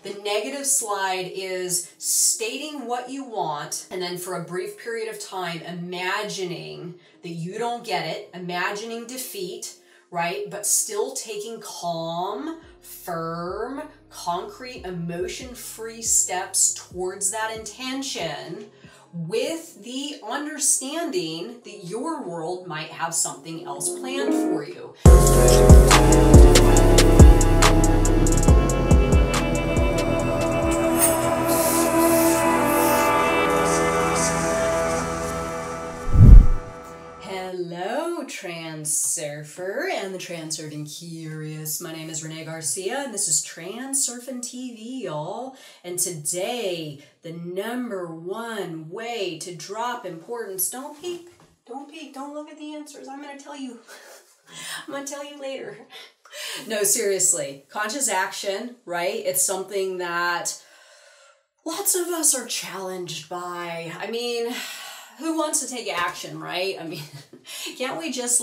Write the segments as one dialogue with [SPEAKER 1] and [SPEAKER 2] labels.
[SPEAKER 1] The negative slide is stating what you want, and then for a brief period of time, imagining that you don't get it, imagining defeat, right? But still taking calm, firm, concrete, emotion-free steps towards that intention, with the understanding that your world might have something else planned for you. Hello, Transurfer and the Transurfing Curious. My name is Renee Garcia and this is Transurfing TV, y'all. And today, the #1 way to drop importance. Don't peek, don't look at the answers. I'm going to tell you. I'm going to tell you later. No, seriously, conscious action, right? It's something that lots of us are challenged by. I mean, who wants to take action, right? I mean, can't we just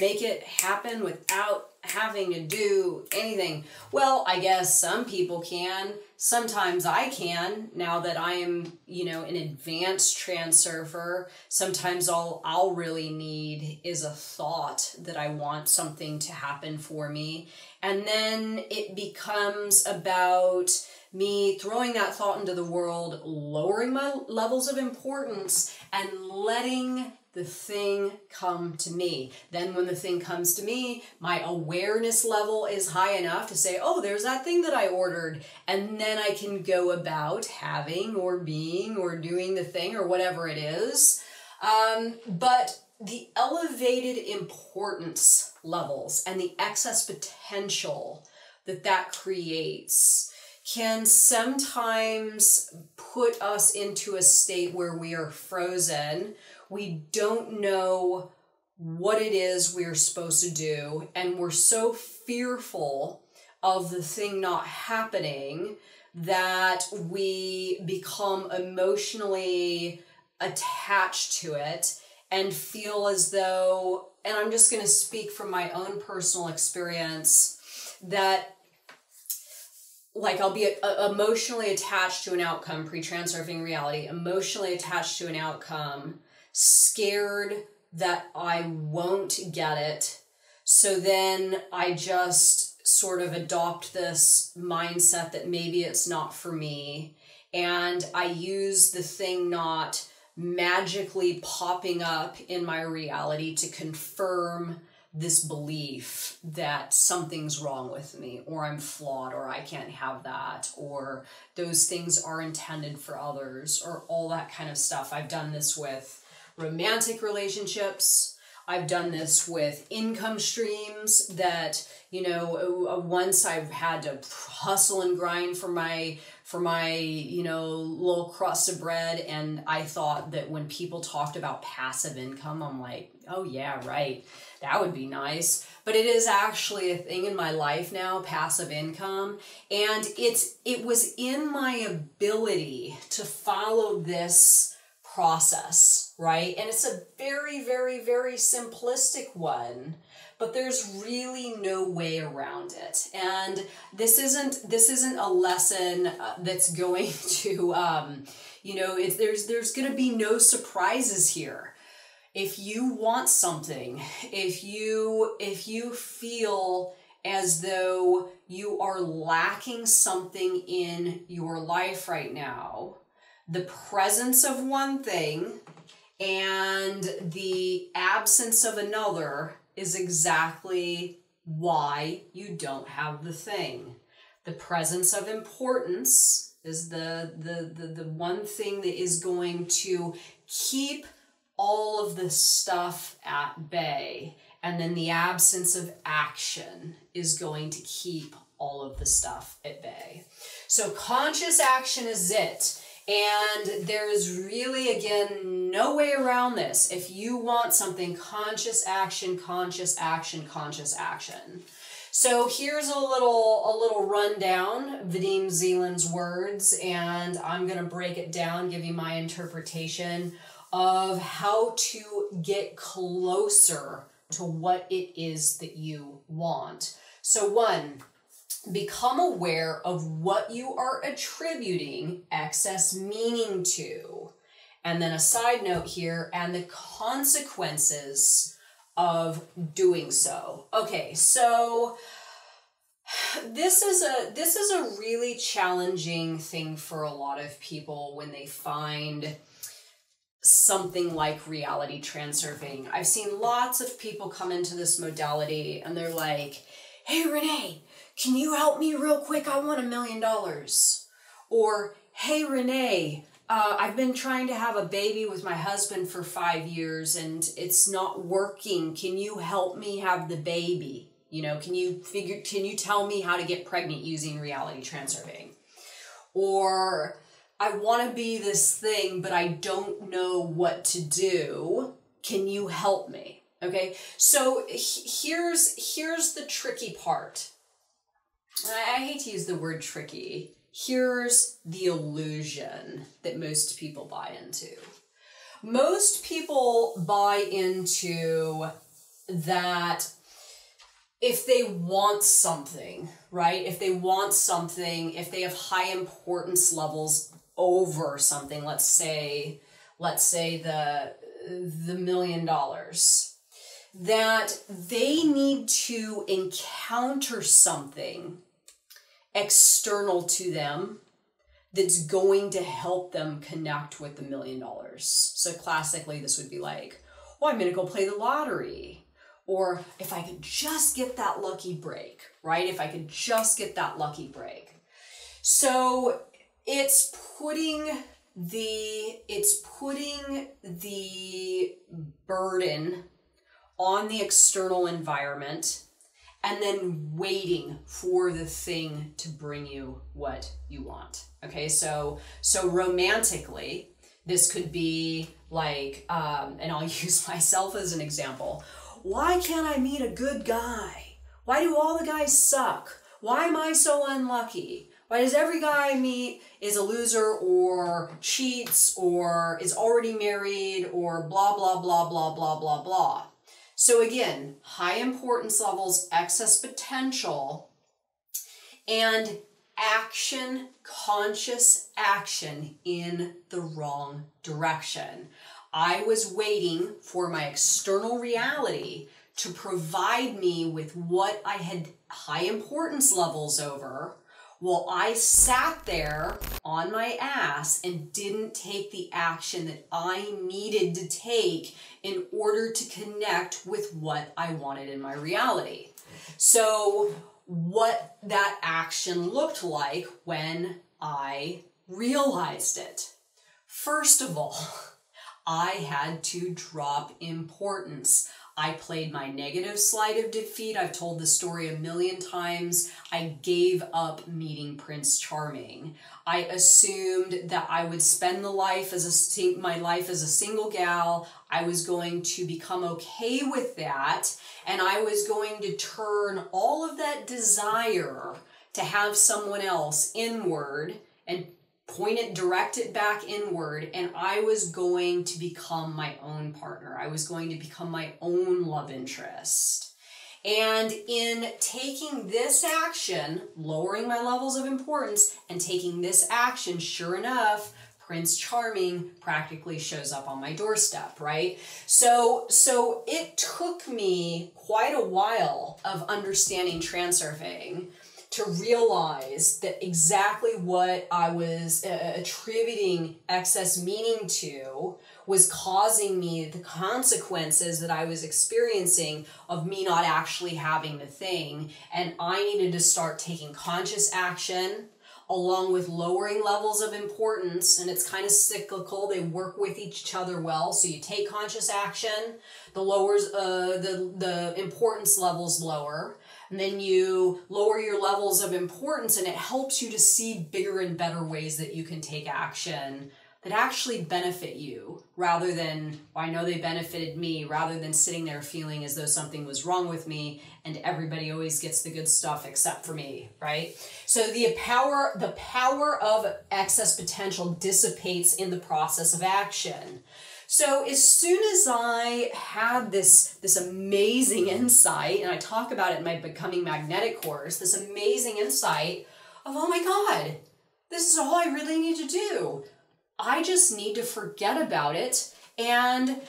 [SPEAKER 1] make it happen without having to do anything? Well, I guess some people can. Sometimes I can, now that I am, an advanced transurfer. Sometimes all I'll really need is a thought that I want something to happen for me. And then it becomes about me throwing that thought into the world, lowering my levels of importance, and letting the thing come to me. Then when the thing comes to me, my awareness level is high enough to say, oh, there's that thing that I ordered. And then I can go about having or being or doing the thing or whatever it is. But the elevated importance levels and the excess potential that creates can sometimes put us into a state where we are frozen. We don't know what it is we're supposed to do, and we're so fearful of the thing not happening that we become emotionally attached to it and feel as though, and I'm just going to speak from my own personal experience, that I'll be emotionally attached to an outcome, pre-transurfing reality, emotionally attached to an outcome, scared that I won't get it. So then I just sort of adopt this mindset that maybe it's not for me. And I use the thing not magically popping up in my reality to confirm this belief that something's wrong with me, or I'm flawed, or I can't have that, or those things are intended for others, or all that kind of stuff. I've done this with romantic relationships. I've done this with income streams that, once I've had to hustle and grind for my little crust of bread. And I thought that when people talked about passive income, I'm like, oh yeah, right. That would be nice. But it is actually a thing in my life now, passive income. And it was in my ability to follow this process, right? And it's a very, very, very simplistic one, but there's really no way around it. And this isn't a lesson that's going to, there's going to be no surprises here. If you want something, if you feel as though you are lacking something in your life right now, the presence of one thing and the absence of another is exactly why you don't have the thing. The presence of importance is the one thing that is going to keep all of the stuff at bay, and then the absence of action is going to keep all of the stuff at bay. So conscious action is it. And there's really, again, no way around this. If you want something, conscious action, conscious action, conscious action. So here's a little rundown, Vadim Zeland's words, and I'm going to break it down, give you my interpretation of how to get closer to what it is that you want. So 1, become aware of what you are attributing excess meaning to. And then a side note here, and the consequences of doing so. Okay, so this is a really challenging thing for a lot of people when they find something like reality transurfing. I've seen lots of people come into this modality and they're like, hey Renee, can you help me real quick? I want $1 million. Or, hey Renee, I've been trying to have a baby with my husband for 5 years and it's not working. Can you help me have the baby? You know, can you tell me how to get pregnant using reality transurfing? Or, I want to be this thing, but I don't know what to do. Can you help me? Okay, so here's the tricky part. I hate to use the word tricky. Here's the illusion that most people buy into. Most people buy into that if they want something, right? If they want something, if they have high importance levels over something, let's say the $1 million, that they need to encounter something external to them that's going to help them connect with the $1 million. So classically, this would be like, oh, I'm going to go play the lottery. Or if I could just get that lucky break, right? If I could just get that lucky break. So it's putting the burden on the external environment and then waiting for the thing to bring you what you want. Okay, so romantically, this could be like, and I'll use myself as an example. Why can't I meet a good guy? Why do all the guys suck? Why am I so unlucky? Why does every guy I meet is a loser or cheats or is already married or blah, blah, blah, blah, blah, blah, blah. So again, high importance levels, excess potential, and action, conscious action in the wrong direction. I was waiting for my external reality to provide me with what I had high importance levels over, while I sat there on my ass and didn't take the action that I needed to take in order to connect with what I wanted in my reality. So what that action looked like when I realized it. First of all, I had to drop importance. I played my negative slide of defeat. I've told the story 1,000,000 times. I gave up meeting Prince Charming. I assumed that I would spend my life as a single gal. I was going to become okay with that, and I was going to turn all of that desire to have someone else inward and direct it back inward, and I was going to become my own partner. I was going to become my own love interest. And in taking this action, lowering my levels of importance, and taking this action, sure enough, Prince Charming practically shows up on my doorstep, right? So it took me quite a while of understanding transurfing to realize that exactly what I was attributing excess meaning to was causing me the consequences that I was experiencing of me not actually having the thing. And I needed to start taking conscious action along with lowering levels of importance. And it's kind of cyclical. They work with each other well. So you take conscious action, the importance levels lower. And then you lower your levels of importance, and it helps you to see bigger and better ways that you can take action that actually benefit you rather than, well, I know they benefited me, rather than sitting there feeling as though something was wrong with me and everybody always gets the good stuff except for me, right? So the power of excess potential dissipates in the process of action. So as soon as I had this amazing insight, and I talk about it in my Becoming Magnetic course, this amazing insight of, oh my God, this is all I really need to do. I just need to forget about it and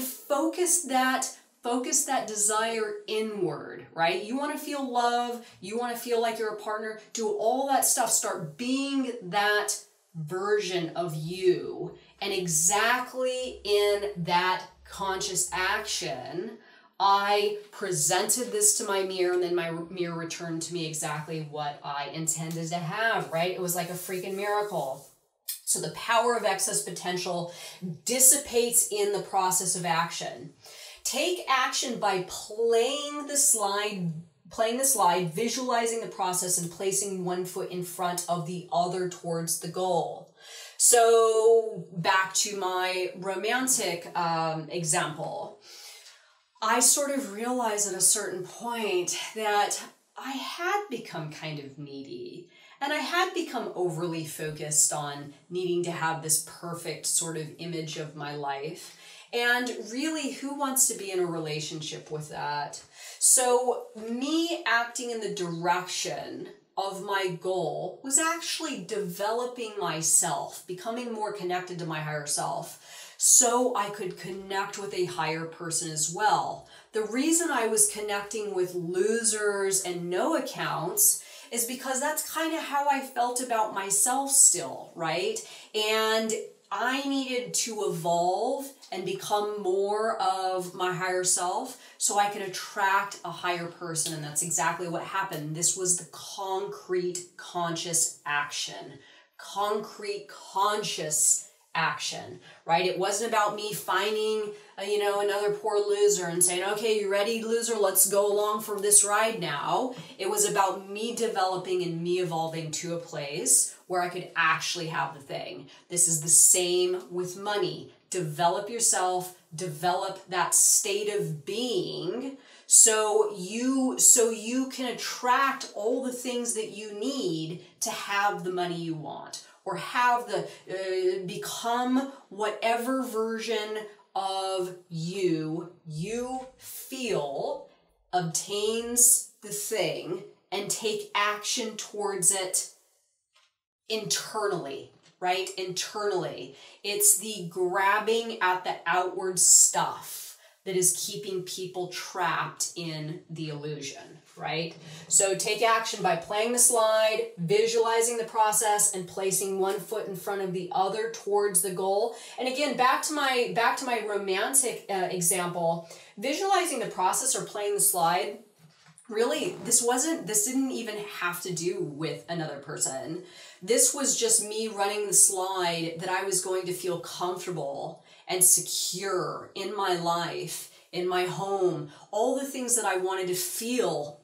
[SPEAKER 1] focus that desire inward, right? You want to feel love, you want to feel like you're a partner, do all that stuff, start being that version of you. And exactly in that conscious action, I presented this to my mirror, and then my mirror returned to me exactly what I intended to have, right? It was like a freaking miracle. So the power of excess potential dissipates in the process of action. Take action by playing the slide, visualizing the process, and placing one foot in front of the other towards the goal. So back to my romantic example, I sort of realized at a certain point that I had become kind of needy, and I had become overly focused on needing to have this perfect sort of image of my life. And really, who wants to be in a relationship with that? So me acting in the direction of my goal was actually developing myself, becoming more connected to my higher self, so I could connect with a higher person as well. The reason I was connecting with losers and no accounts is because that's kind of how I felt about myself still, right? And I needed to evolve and become more of my higher self so I could attract a higher person, and that's exactly what happened. This was the concrete conscious action. Concrete conscious action, right? It wasn't about me finding another poor loser and saying, okay, you ready, loser? Let's go along for this ride now. It was about me developing and me evolving to a place where I could actually have the thing. This is the same with money. Develop yourself, develop that state of being so you can attract all the things that you need to have the money you want, or have become whatever version of you feel obtains the thing, and take action towards it internally, right? Internally. It's the grabbing at the outward stuff that is keeping people trapped in the illusion, right? So take action by playing the slide, visualizing the process, and placing one foot in front of the other towards the goal. And again, back to my romantic example, visualizing the process or playing the slide, really, this didn't even have to do with another person. This was just me running the slide that I was going to feel comfortable and secure in my life, in my home, all the things that I wanted to feel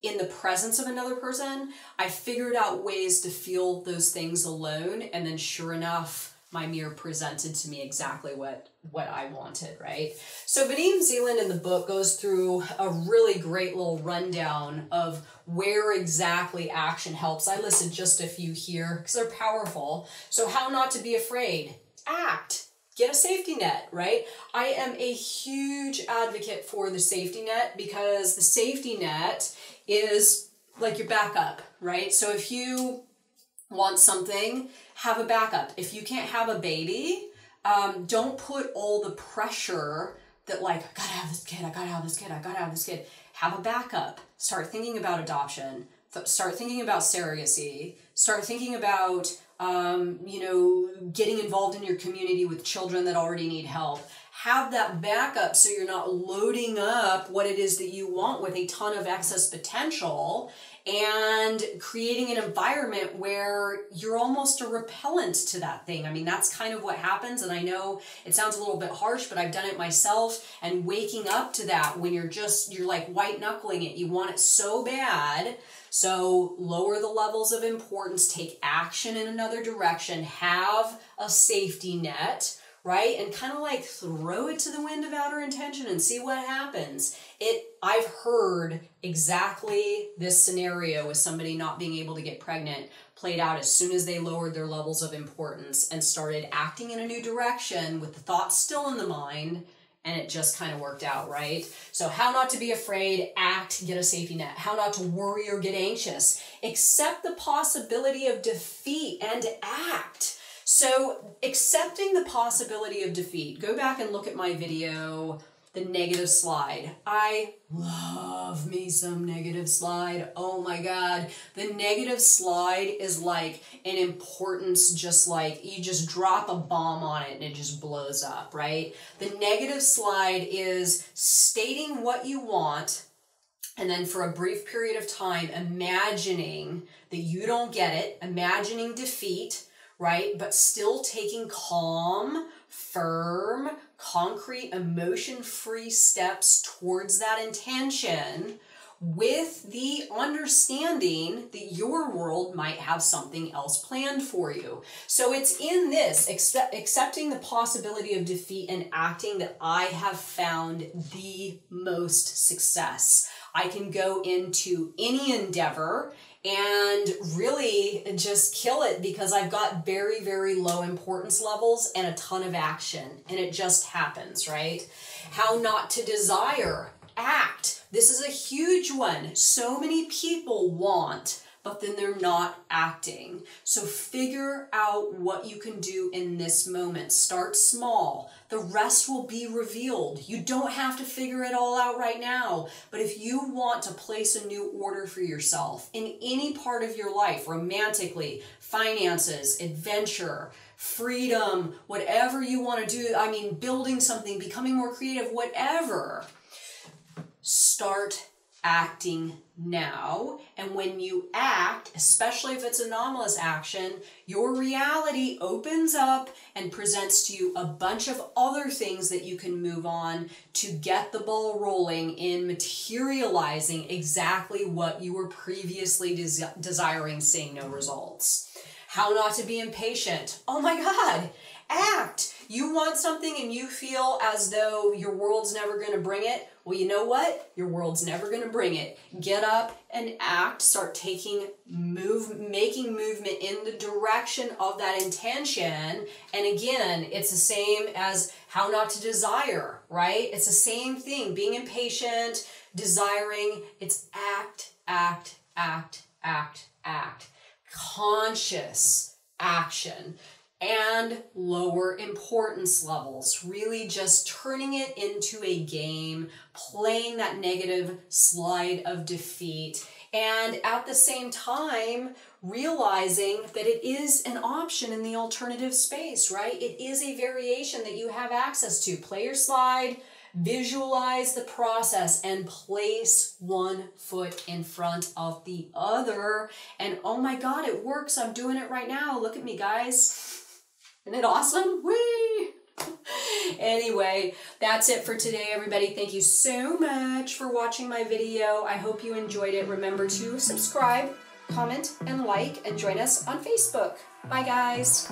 [SPEAKER 1] in the presence of another person. I figured out ways to feel those things alone, and then sure enough, my mirror presented to me exactly what I wanted, right? So Vadim Zeland in the book goes through a really great little rundown of where exactly action helps. I listed just a few here because they're powerful. So how not to be afraid. Act. Get a safety net, right? I am a huge advocate for the safety net, because the safety net is like your backup, right? So if you want something, have a backup. If you can't have a baby, don't put all the pressure that like, I gotta have this kid, I gotta have this kid, I gotta have this kid. Have a backup. Start thinking about adoption. Start thinking about surrogacy. Start thinking about, getting involved in your community with children that already need help. Have that backup so you're not loading up what it is that you want with a ton of excess potential, and creating an environment where you're almost a repellent to that thing. I mean, that's kind of what happens, and I know it sounds a little bit harsh, but I've done it myself, and waking up to that when you're like white knuckling it, you want it so bad. So lower the levels of importance, take action in another direction, have a safety net, right? And kind of like throw it to the wind of outer intention and see what happens. It I've heard exactly this scenario with somebody not being able to get pregnant played out as soon as they lowered their levels of importance and started acting in a new direction with the thoughts still in the mind, and it just kind of worked out, right? So how not to be afraid, act, get a safety net. How not to worry or get anxious. Accept the possibility of defeat and act. So accepting the possibility of defeat. Go back and look at my video, the negative slide. I love me some negative slide. Oh my God. The negative slide is like an importance, just like you just drop a bomb on it and it just blows up, right? The negative slide is stating what you want, and then for a brief period of time, imagining that you don't get it, imagining defeat, right? But still taking calm, firm, concrete, emotion-free steps towards that intention, with the understanding that your world might have something else planned for you. So it's in this, accepting the possibility of defeat and acting, that I have found the most success. I can go into any endeavor and really just kill it because I've got very, very low importance levels and a ton of action, and it just happens, right? How not to desire, act. This is a huge one. So many people want, but then they're not acting. So figure out what you can do in this moment. Start small. The rest will be revealed. You don't have to figure it all out right now. But if you want to place a new order for yourself in any part of your life, romantically, finances, adventure, freedom, whatever you want to do, I mean, building something, becoming more creative, whatever, start acting now. And when you act, especially if it's anomalous action, your reality opens up and presents to you a bunch of other things that you can move on to get the ball rolling in materializing exactly what you were previously desiring, seeing no results. How not to be impatient. Oh my God, act. You want something and you feel as though your world's never going to bring it. Well, you know what? Your world's never going to bring it. Get up and act. Start making movement in the direction of that intention. And again, it's the same as how not to desire, right? It's the same thing. Being impatient, desiring, it's act, act, act, act, act. Conscious action. And lower importance levels, really just turning it into a game, playing that negative slide of defeat, and at the same time, realizing that it is an option in the alternative space, right? It is a variation that you have access to. Play your slide, visualize the process, and place one foot in front of the other. And oh my God, it works. I'm doing it right now. Look at me, guys. Isn't it awesome? Whee! Anyway, that's it for today, everybody. Thank you so much for watching my video. I hope you enjoyed it. Remember to subscribe, comment, and like, and join us on Facebook. Bye, guys.